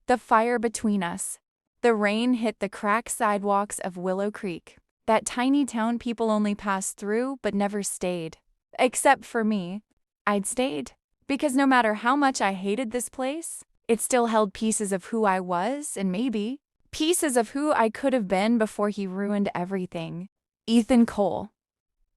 The fire between us. The rain hit the cracked sidewalks of Willow Creek, that tiny town people only passed through but never stayed. Except for me. I'd stayed. Because no matter how much I hated this place, it still held pieces of who I was and maybe pieces of who I could have been before he ruined everything. Ethan Cole.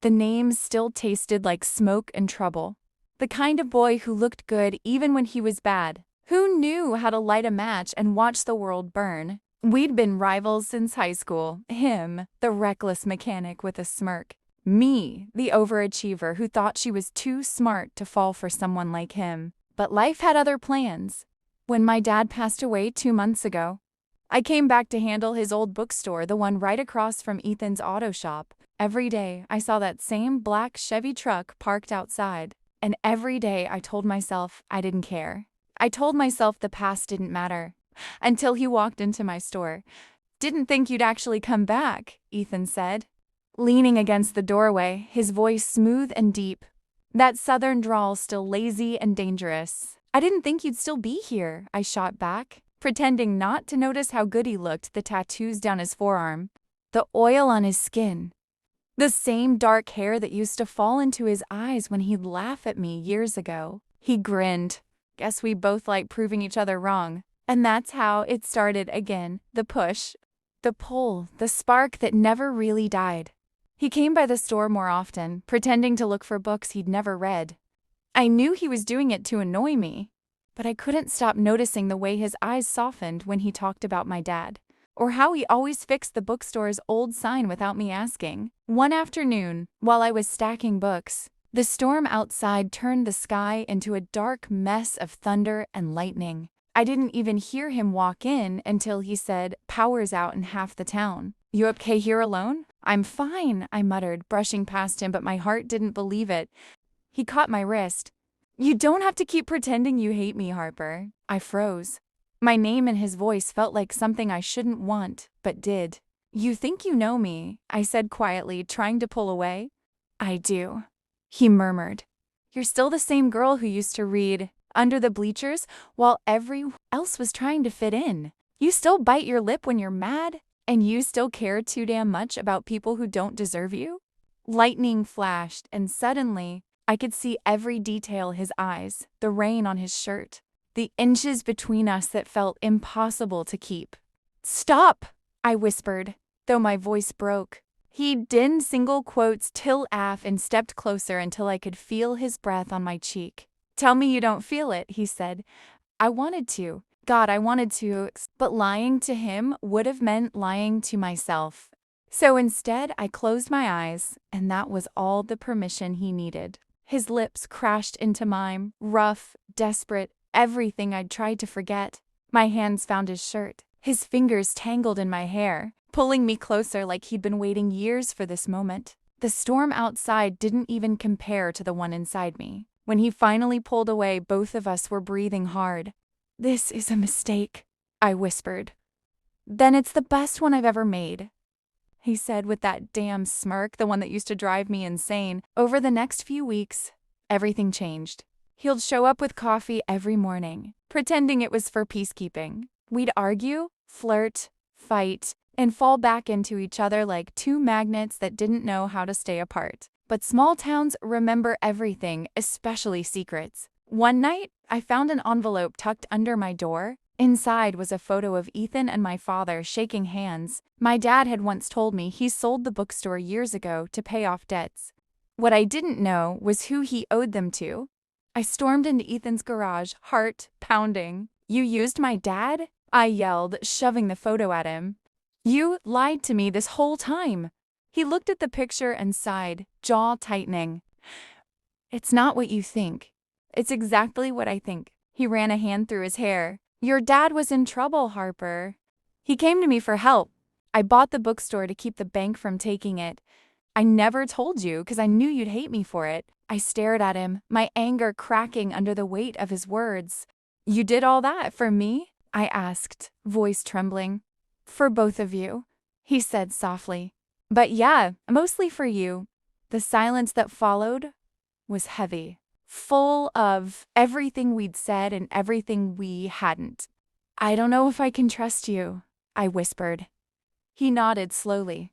The name still tasted like smoke and trouble. The kind of boy who looked good even when he was bad. Who knew how to light a match and watch the world burn? We'd been rivals since high school. Him, the reckless mechanic with a smirk. Me, the overachiever who thought she was too smart to fall for someone like him. But life had other plans. When my dad passed away 2 months ago, I came back to handle his old bookstore, the one right across from Ethan's auto shop. Every day, I saw that same black Chevy truck parked outside. And every day, I told myself I didn't care. I told myself the past didn't matter. Until he walked into my store. "Didn't think you'd actually come back," Ethan said, leaning against the doorway, his voice smooth and deep. That southern drawl still lazy and dangerous. "I didn't think you'd still be here," I shot back, pretending not to notice how good he looked, the tattoos down his forearm, the oil on his skin, the same dark hair that used to fall into his eyes when he'd laugh at me years ago. He grinned. Guess we both like proving each other wrong. And that's how it started again, the push, the pull, the spark that never really died. He came by the store more often, pretending to look for books he'd never read. I knew he was doing it to annoy me, but I couldn't stop noticing the way his eyes softened when he talked about my dad, or how he always fixed the bookstore's old sign without me asking. One afternoon, while I was stacking books, the storm outside turned the sky into a dark mess of thunder and lightning. I didn't even hear him walk in until he said, "Power's out in half the town. You okay here alone?" "I'm fine," I muttered, brushing past him, but my heart didn't believe it. He caught my wrist. "You don't have to keep pretending you hate me, Harper." I froze. My name and his voice felt like something I shouldn't want, but did. "You think you know me," I said quietly, trying to pull away. "I do," he murmured. "You're still the same girl who used to read under the bleachers while everyone else was trying to fit in. You still bite your lip when you're mad, and you still care too damn much about people who don't deserve you." Lightning flashed, and suddenly, I could see every detail: his eyes, the rain on his shirt, the inches between us that felt impossible to keep. "Stop!" I whispered, though my voice broke. He dinned single quotes till af and stepped closer until I could feel his breath on my cheek. "Tell me you don't feel it," he said. I wanted to. God, I wanted to, but lying to him would have meant lying to myself. So instead, I closed my eyes, and that was all the permission he needed. His lips crashed into mine, rough, desperate, everything I'd tried to forget. My hands found his shirt, his fingers tangled in my hair, pulling me closer like he'd been waiting years for this moment. The storm outside didn't even compare to the one inside me. When he finally pulled away, both of us were breathing hard. "This is a mistake," I whispered. "Then it's the best one I've ever made," he said with that damn smirk, the one that used to drive me insane. Over the next few weeks, everything changed. He'd show up with coffee every morning, pretending it was for peacekeeping. We'd argue, flirt, fight, and fall back into each other like two magnets that didn't know how to stay apart. But small towns remember everything, especially secrets. One night, I found an envelope tucked under my door. Inside was a photo of Ethan and my father shaking hands. My dad had once told me he sold the bookstore years ago to pay off debts. What I didn't know was who he owed them to. I stormed into Ethan's garage, heart pounding. "You used my dad?" I yelled, shoving the photo at him. "You lied to me this whole time." He looked at the picture and sighed, jaw tightening. "It's not what you think. It's exactly what I think." He ran a hand through his hair. "Your dad was in trouble, Harper. He came to me for help. I bought the bookstore to keep the bank from taking it. I never told you because I knew you'd hate me for it." I stared at him, my anger cracking under the weight of his words. "You did all that for me?" I asked, voice trembling. "For both of you," he said softly. "But yeah, mostly for you." The silence that followed was heavy, full of everything we'd said and everything we hadn't. I don't know if I can trust you, I whispered. He nodded slowly.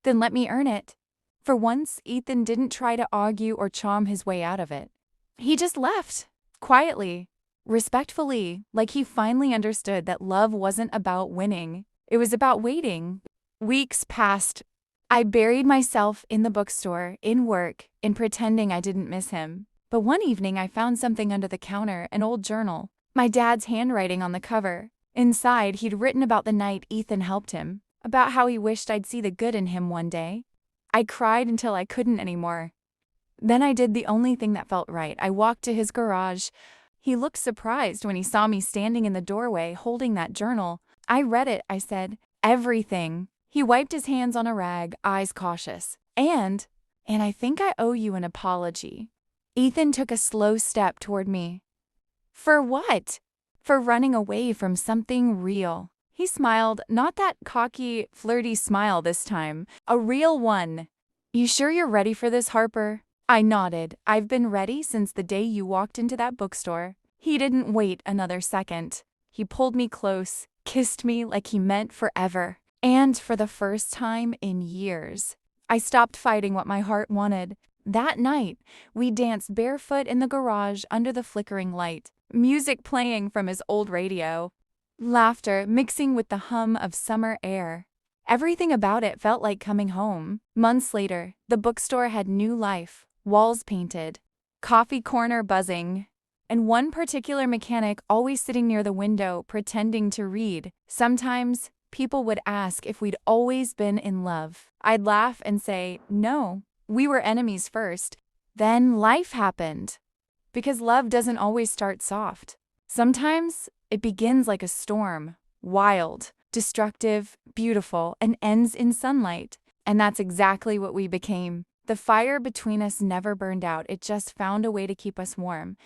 Then let me earn it. For once, Ethan didn't try to argue or charm his way out of it. He just left, quietly, respectfully, like he finally understood that love wasn't about winning. It was about waiting. Weeks passed. I buried myself in the bookstore, in work, in pretending I didn't miss him. But one evening I found something under the counter, an old journal. My dad's handwriting on the cover. Inside, he'd written about the night Ethan helped him, about how he wished I'd see the good in him one day. I cried until I couldn't anymore. Then I did the only thing that felt right. I walked to his garage. He looked surprised when he saw me standing in the doorway holding that journal. I read it, I said. Everything. He wiped his hands on a rag, eyes cautious. And I think I owe you an apology. Ethan took a slow step toward me. For what? For running away from something real. He smiled, not that cocky, flirty smile this time, a real one. You sure you're ready for this, Harper? I nodded. I've been ready since the day you walked into that bookstore. He didn't wait another second. He pulled me close, kissed me like he meant forever. And for the first time in years, I stopped fighting what my heart wanted. That night, we danced barefoot in the garage under the flickering light, music playing from his old radio, laughter mixing with the hum of summer air. Everything about it felt like coming home. Months later, the bookstore had new life, walls painted, coffee corner buzzing, and one particular mechanic always sitting near the window pretending to read. Sometimes, people would ask if we'd always been in love. I'd laugh and say, no, we were enemies first. Then life happened. Because love doesn't always start soft. Sometimes it begins like a storm, wild, destructive, beautiful, and ends in sunlight. And that's exactly what we became. The fire between us never burned out. It just found a way to keep us warm.